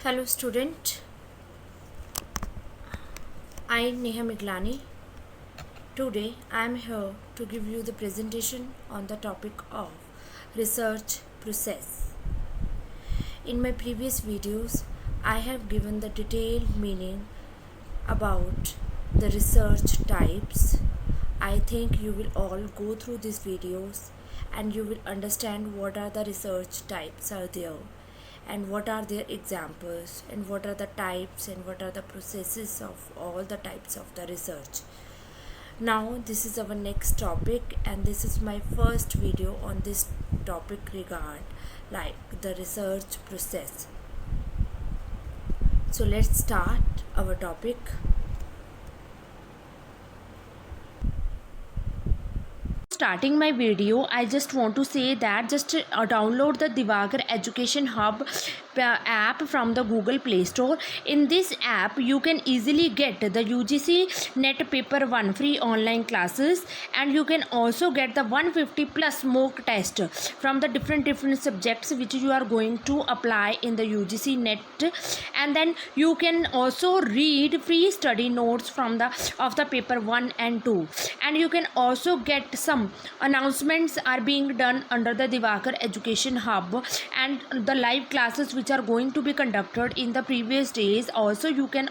Hello student, I am Neha Miglani. Today I am here to give you the presentation on the topic of research process. In my previous videos, I have given the detailed meaning about the research types. I think you will all go through these videos and you will understand what are the research types are there and what are their examples and what are the types and what are the processes of all the types of the research. Now this is our next topic and this is my first video on this topic regard like the research process. So let's start our topic. Starting my video, I just want to say that just download the Divakar Education Hub app from the Google Play Store. In this app, you can easily get the UGC NET Paper 1 free online classes, and you can also get the 150 plus mock test from the different subjects which you are going to apply in the UGC NET, and then you can also read free study notes from the paper 1 and 2, and you can also get some announcements are being done under the Divakar Education Hub and the live classes which are going to be conducted in the previous days. Also you can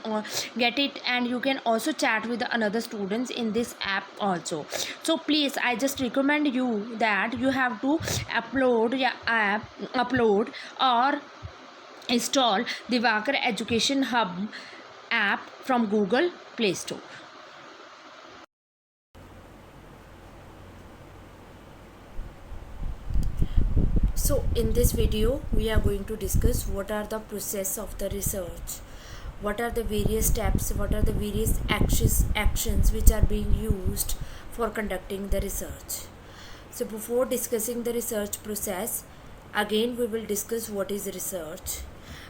get it, and you can also chat with another students in this app also. So please, I just recommend you that you have to upload or install Divakar Education Hub app from Google Play Store. So in this video we are going to discuss what are the process of the research, what are the various steps, what are the various actions which are being used for conducting the research. So before discussing the research process, again we will discuss what is research.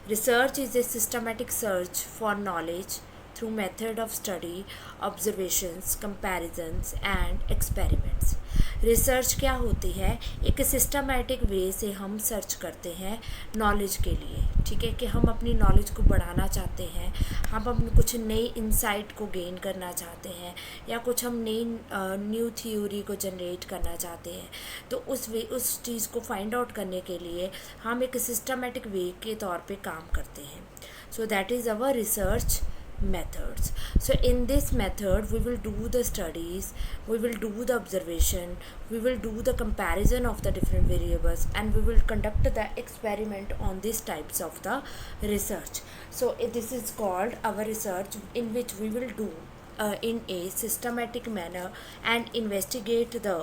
Research is a systematic search for knowledge through method of study, observations, comparisons and experiments. Research क्या होती है? एक systematic way से हम search करते हैं knowledge के लिए, ठीक है, कि हम अपनी नॉलेज को बढ़ाना चाहते हैं, हम अपनी कुछ नई इंसाइट को गेन करना चाहते हैं, या कुछ हम नई न्यू थ्योरी को जनरेट करना चाहते हैं. तो उस चीज़ को फाइंड आउट करने के लिए हम एक सिस्टमैटिक वे के तौर पे काम करते हैं. So that is our research methods. So in this method we will do the studies, we will do the observation, we will do the comparison of the different variables, and we will conduct the experiment on these types of the research. So this is called our research, in which we will do in a systematic manner and investigate the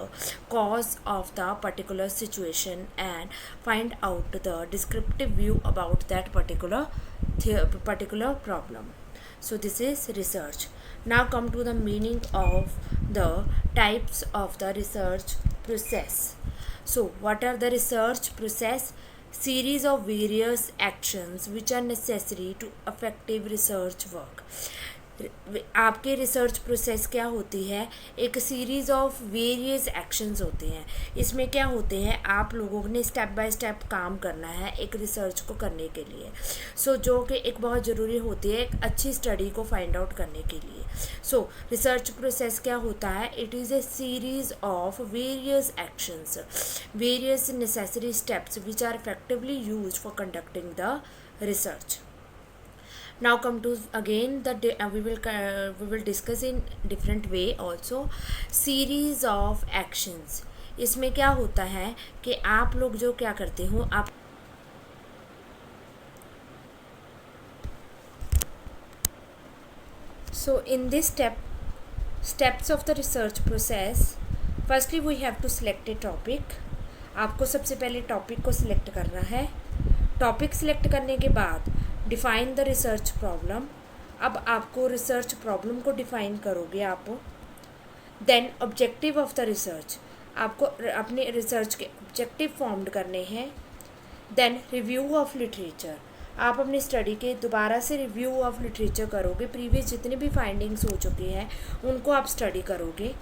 cause of the particular situation and find out the descriptive view about that particular problem. So this is research. Now come to the meaning of the types of the research process. So what are the research process? Series of various actions which are necessary to effective research work. आपके research process क्या होती है? एक series of various actions होते हैं. इसमें क्या होते हैं, आप लोगों ने स्टेप बाय स्टेप काम करना है एक रिसर्च को करने के लिए. सो जो कि एक बहुत ज़रूरी होती है एक अच्छी स्टडी को फाइंड आउट करने के लिए. सो रिसर्च प्रोसेस क्या होता है? It is a series of various actions, various necessary steps which are effectively used for conducting the research. Now come to again we will discuss in different way also. Series of actions. इसमें क्या होता है कि आप लोग जो क्या करते हो, आप so in this steps of the research process, firstly we have to select a topic. आपको सबसे पहले टॉपिक को सिलेक्ट करना है. टॉपिक सिलेक्ट करने के बाद डिफ़ाइन द रिसर्च प्रॉब्लम. अब आपको रिसर्च प्रॉब्लम को डिफ़ाइन करोगे आप. Then objective of the research, आपको अपने रिसर्च के ऑब्जेक्टिव फॉर्म्ड करने हैं. देन रिव्यू ऑफ लिटरेचर, आप अपनी स्टडी के दोबारा से रिव्यू ऑफ लिटरेचर करोगे. प्रीवियस जितनी भी फाइंडिंग्स हो चुकी हैं उनको आप स्टडी करोगे.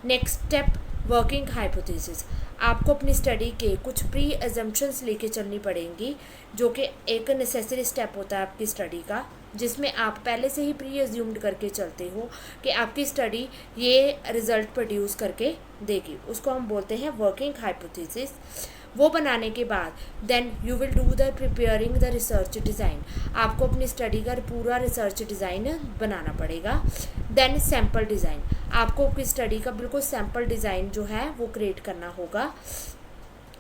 नेक्स्ट स्टेप वर्किंग हाइपोथेसिस, आपको अपनी स्टडी के कुछ प्री एजम्पशंस लेके चलनी पड़ेंगी, जो कि एक नेसेसरी स्टेप होता है आपकी स्टडी का, जिसमें आप पहले से ही प्री एज्यूम्ड करके चलते हो कि आपकी स्टडी ये रिज़ल्ट प्रोड्यूस करके देगी। उसको हम बोलते हैं वर्किंग हाइपोथेसिस। वो बनाने के बाद then you will do the preparing the research design. आपको अपनी स्टडी का पूरा रिसर्च डिज़ाइन बनाना पड़ेगा। देन सैम्पल डिज़ाइन, आपको अपनी स्टडी का बिल्कुल सैम्पल डिज़ाइन जो है वो क्रिएट करना होगा।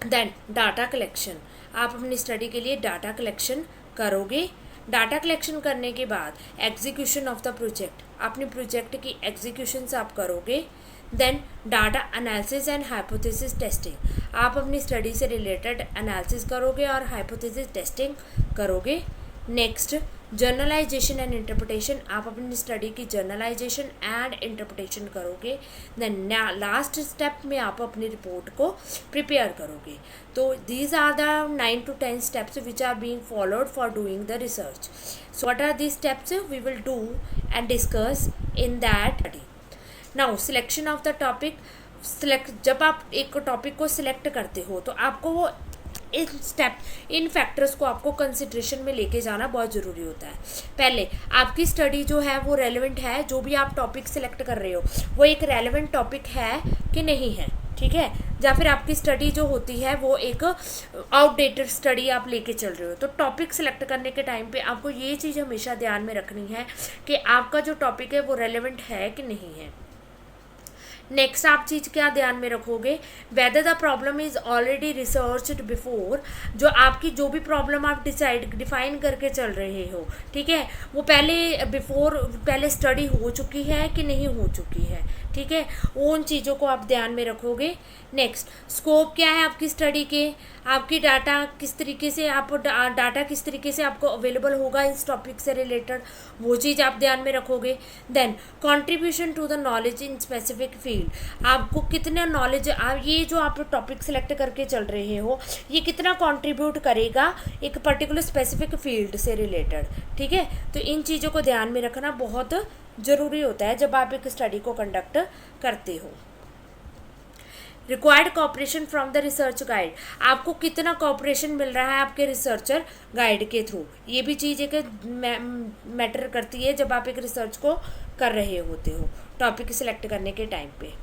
देन डाटा कलेक्शन, आप अपनी स्टडी के लिए डाटा कलेक्शन करोगे। डाटा कलेक्शन करने के बाद एग्जीक्यूशन ऑफ द प्रोजेक्ट, अपने प्रोजेक्ट की एग्जीक्यूशंस आप करोगे। Then data analysis and hypothesis testing, आप अपनी स्टडी से रिलेटेड एनालिसिस करोगे और हाइपोथेसिस टेस्टिंग करोगे। नेक्स्ट जर्नलाइजेशन एंड इंटरप्रिटेशन, आप अपनी स्टडी की जर्नलाइजेशन एंड इंटरप्रिटेशन करोगे। देन लास्ट स्टेप में आप अपनी रिपोर्ट को प्रिपेयर करोगे। तो these are the 9 to 10 steps which are being followed for doing the research. So what are these steps we will do and discuss in that study. Now selection of the topic. जब आप एक topic को select करते हो तो आपको वो इन factors को आपको कंसिड्रेशन में लेके जाना बहुत ज़रूरी होता है। पहले आपकी स्टडी जो है वो रेलेवेंट है, जो भी आप टॉपिक सिलेक्ट कर रहे हो वो एक रेलेवेंट टॉपिक है कि नहीं है, ठीक है, या फिर आपकी स्टडी जो होती है वो एक आउटडेटेड स्टडी आप लेके चल रहे हो। तो टॉपिक सिलेक्ट करने के टाइम पे आपको ये चीज़ हमेशा ध्यान में रखनी है कि आपका जो टॉपिक है वो रेलेवेंट है कि नहीं है। नेक्स्ट आप चीज़ क्या ध्यान में रखोगे, whether the problem is already researched before, जो आपकी जो भी प्रॉब्लम आप डिफाइन करके चल रहे हो, ठीक है, वो पहले स्टडी हो चुकी है कि नहीं हो चुकी है, ठीक है, उन चीज़ों को आप ध्यान में रखोगे। नेक्स्ट स्कोप क्या है आपकी स्टडी के, आपकी डाटा किस तरीके से आपको अवेलेबल होगा इस टॉपिक से रिलेटेड, वो चीज़ आप ध्यान में रखोगे। Then contribution to the knowledge in specific field, आपको कितना नॉलेज, ये जो आप टॉपिक सेलेक्ट करके चल रहे हो ये कितना कंट्रीब्यूट करेगा एक पर्टिकुलर स्पेसिफिक फील्ड से रिलेटेड, ठीक है। तो इन चीज़ों को ध्यान में रखना बहुत ज़रूरी होता है जब आप एक स्टडी को कंडक्ट करते हो। Required cooperation from the research guide, आपको कितना कॉपरेशन मिल रहा है आपके रिसर्चर गाइड के थ्रू, ये भी चीज़ एक मैटर करती है जब आप एक रिसर्च को कर रहे होते हो टॉपिक सिलेक्ट करने के टाइम पे।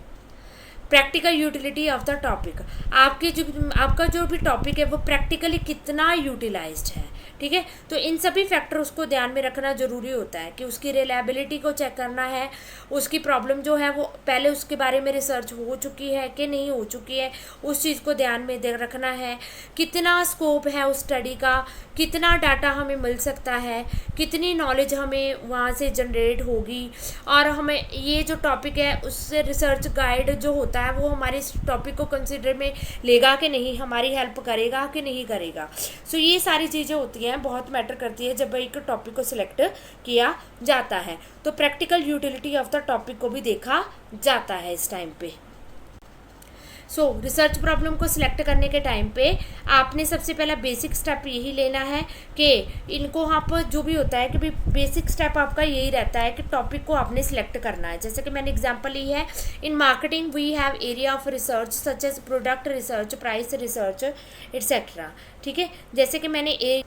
Practical utility of the topic, आपका जो भी टॉपिक है वो प्रैक्टिकली कितना यूटिलाइज्ड है, ठीक है। तो इन सभी फैक्टर्स को ध्यान में रखना ज़रूरी होता है कि उसकी रिलायबिलिटी को चेक करना है, उसकी प्रॉब्लम जो है वो पहले उसके बारे में रिसर्च हो चुकी है कि नहीं हो चुकी है, उस चीज़ को ध्यान में रखना है। कितना स्कोप है उस स्टडी का, कितना डाटा हमें मिल सकता है, कितनी नॉलेज हमें वहाँ से जनरेट होगी, और हमें ये जो टॉपिक है उससे रिसर्च गाइड जो होता है वो हमारे इस टॉपिक को कंसिडर में लेगा कि नहीं, हमारी हेल्प करेगा कि नहीं करेगा। सो ये सारी चीज़ें होती हैं, बहुत मैटर करती है जब एक टॉपिक को सिलेक्ट किया जाता है। तो practical utility of the topic को भी देखा जाता है इस टाइम पे। सो रिसर्च प्रॉब्लम को सिलेक्ट करने के टाइम पे आपने सबसे पहला बेसिक स्टेप यही लेना है कि इनको आप जो भी होता है कि बेसिक स्टेप आपका यही रहता है कि टॉपिक को आपने सिलेक्ट करना है। जैसे कि मैंने एग्जांपल ली है, in marketing we have area of research such as product research, price research etcetera, ठीक है। जैसे कि मैंने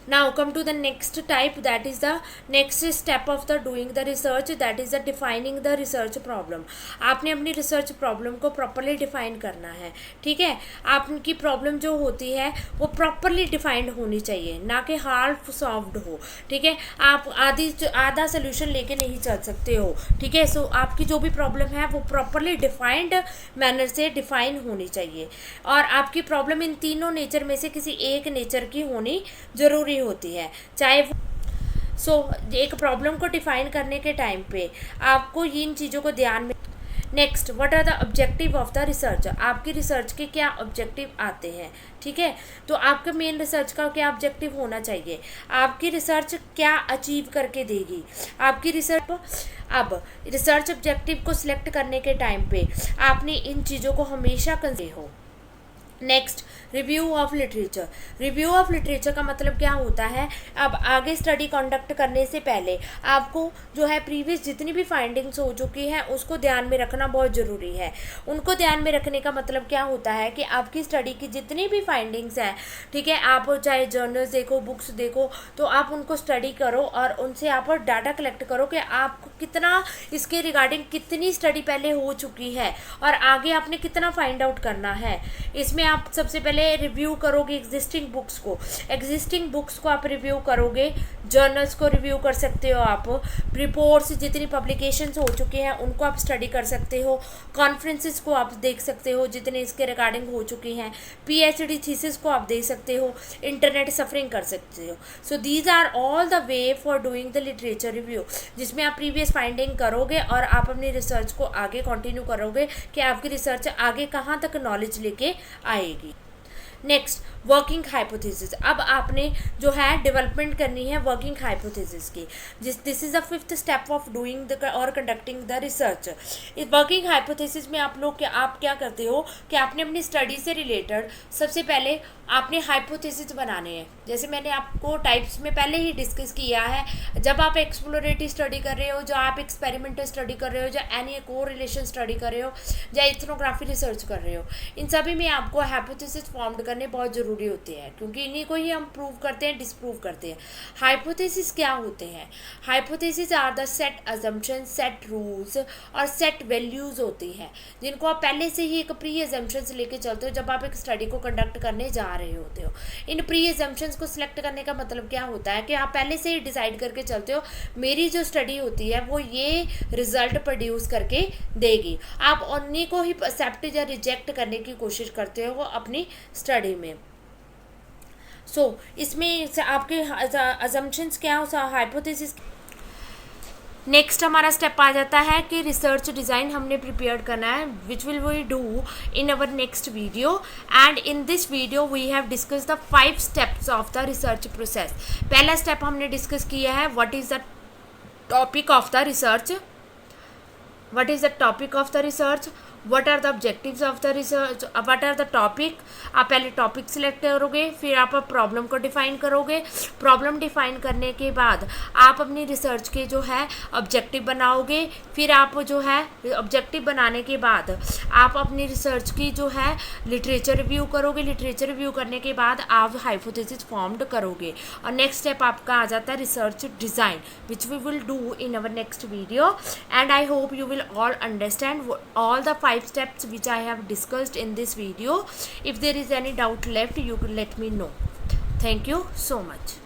Now come to the next type, that is the next step of the doing the research, that is the defining the research problem. आपने अपनी research problem को properly define करना है, ठीक है। आपकी प्रॉब्लम जो होती है वो प्रॉपरली डिफाइंड होनी चाहिए, ना कि हाफ सॉल्व्ड हो, ठीक है। आप आधा सोल्यूशन लेके नहीं चल सकते हो, ठीक है। सो आपकी जो भी प्रॉब्लम है वो प्रॉपरली डिफाइंड मैनर से डिफाइन होनी चाहिए, और आपकी प्रॉब्लम इन तीनों नेचर में से किसी एक नेचर की होनी ज़रूरी होती है, चाहे वो एक प्रॉब्लम को डिफाइन करने के टाइम पे आपको इन चीज़ों को ध्यान में। Next, what are the objective of the research, आपकी रिसर्च के क्या ऑब्जेक्टिव आते हैं, ठीक है। तो आपके मेन रिसर्च का क्या ऑब्जेक्टिव होना चाहिए, आपकी रिसर्च क्या अचीव करके देगी आपकी रिसर्च। अब रिसर्च ऑब्जेक्टिव को सिलेक्ट करने के टाइम पे आपने इन चीज़ों को हमेशा कंसीडर हो, next, review of literature. Review of literature का मतलब क्या होता है, अब आगे स्टडी कंडक्ट करने से पहले आपको जो है प्रीवियस जितनी भी फाइंडिंग्स हो चुकी हैं उसको ध्यान में रखना बहुत ज़रूरी है। उनको ध्यान में रखने का मतलब क्या होता है कि आपकी स्टडी की जितनी भी फाइंडिंग्स हैं, ठीक है, आप चाहे जर्नल्स देखो, बुक्स देखो, तो आप उनको स्टडी करो और उनसे आप डाटा कलेक्ट करो कि आपको कितना इसके रिगार्डिंग कितनी स्टडी पहले हो चुकी है और आगे आपने कितना फाइंड आउट करना है। इसमें आप सबसे पहले रिव्यू करोगे एग्जिस्टिंग बुक्स को आप रिव्यू करोगे, जर्नल्स को रिव्यू कर सकते हो, आप रिपोर्ट्स जितनी पब्लिकेशंस हो चुके हैं उनको आप स्टडी कर सकते हो, कॉन्फ्रेंसेस को आप देख सकते हो जितने इसके रिगार्डिंग हो चुकी हैं, पीएचडी थीसिस को आप देख सकते हो, इंटरनेट सफरिंग कर सकते हो। So these are all the way for doing the literature review, जिसमें आप प्रीवियस फाइंडिंग करोगे और आप अपनी रिसर्च को आगे कंटिन्यू करोगे कि आपकी रिसर्च आगे कहाँ तक नॉलेज लेके आएगी। Next, working hypothesis. अब आपने जो है डेवलपमेंट करनी है वर्किंग हाइपोथेसिस की, this is the fifth step of doing the और कंडक्टिंग द रिसर्च। इस वर्किंग हाइपोथेसिस में आप क्या करते हो कि आपने अपनी स्टडी से रिलेटेड सबसे पहले आपने हाइपोथेसिस बनाने हैं। जैसे मैंने आपको टाइप्स में पहले ही डिस्कस किया है, जब आप एक्सप्लोरेटरी स्टडी कर रहे हो, जब आप एक्सपेरिमेंटल स्टडी कर रहे हो, या एनी को रिलेशन स्टडी कर रहे हो, या इथनोग्राफी रिसर्च कर रहे हो, इन सभी में आपको हाइपोथेसिस फॉर्म करने बहुत ज़रूरी होते हैं, क्योंकि इन्हीं को ही हम प्रूव करते हैं, डिसप्रूव करते हैं। हाइपोथेसिस क्या होते हैं? Hypothesis are the set assumption, set rules और सेट वैल्यूज़ होती हैं, जिनको आप पहले से ही एक प्री अजम्पशंस लेके चलते हो जब आप एक स्टडी को कंडक्ट करने जा रहे होते हो। इन प्री अजम्पशंस को सिलेक्ट करने का मतलब क्या होता है कि आप पहले से ही डिसाइड करके चलते हो मेरी जो स्टडी होती है वो ये रिजल्ट प्रोड्यूस करके देगी। आप उन्हीं को ही एक्सेप्ट या रिजेक्ट करने की कोशिश करते हो अपनी स्टडी में। इसमें आपके अजम्पशंस क्या हो, हाइपोथेसिस। नेक्स्ट हमारा स्टेप आ जाता है कि रिसर्च डिज़ाइन हमने प्रिपेयर करना है, which will we do in our next video. And in this video we have discuss the 5 steps of the research process. पहला स्टेप हमने डिस्कस किया है what is the topic of the research, what is the topic of the research, what are the objectives of the research, what are the topic। आप पहले topic select करोगे, फिर आप problem को डिफ़ाइन करोगे, प्रॉब्लम डिफ़ाइन करने के बाद आप अपनी रिसर्च के जो है ऑब्जेक्टिव बनाओगे, फिर आप जो है ऑब्जेक्टिव बनाने के बाद आप अपनी रिसर्च की जो है लिटरेचर रिव्यू करोगे, लिटरेचर रिव्यू करने के बाद आप हाइपोथेसिस फॉर्म्ड करोगे, और नेक्स्ट स्टेप आपका आ जाता है research design, which we will do in our next video. And I hope you will all understand all the 5 steps which I have discussed in this video. If there is any doubt left, you can let me know. Thank you so much.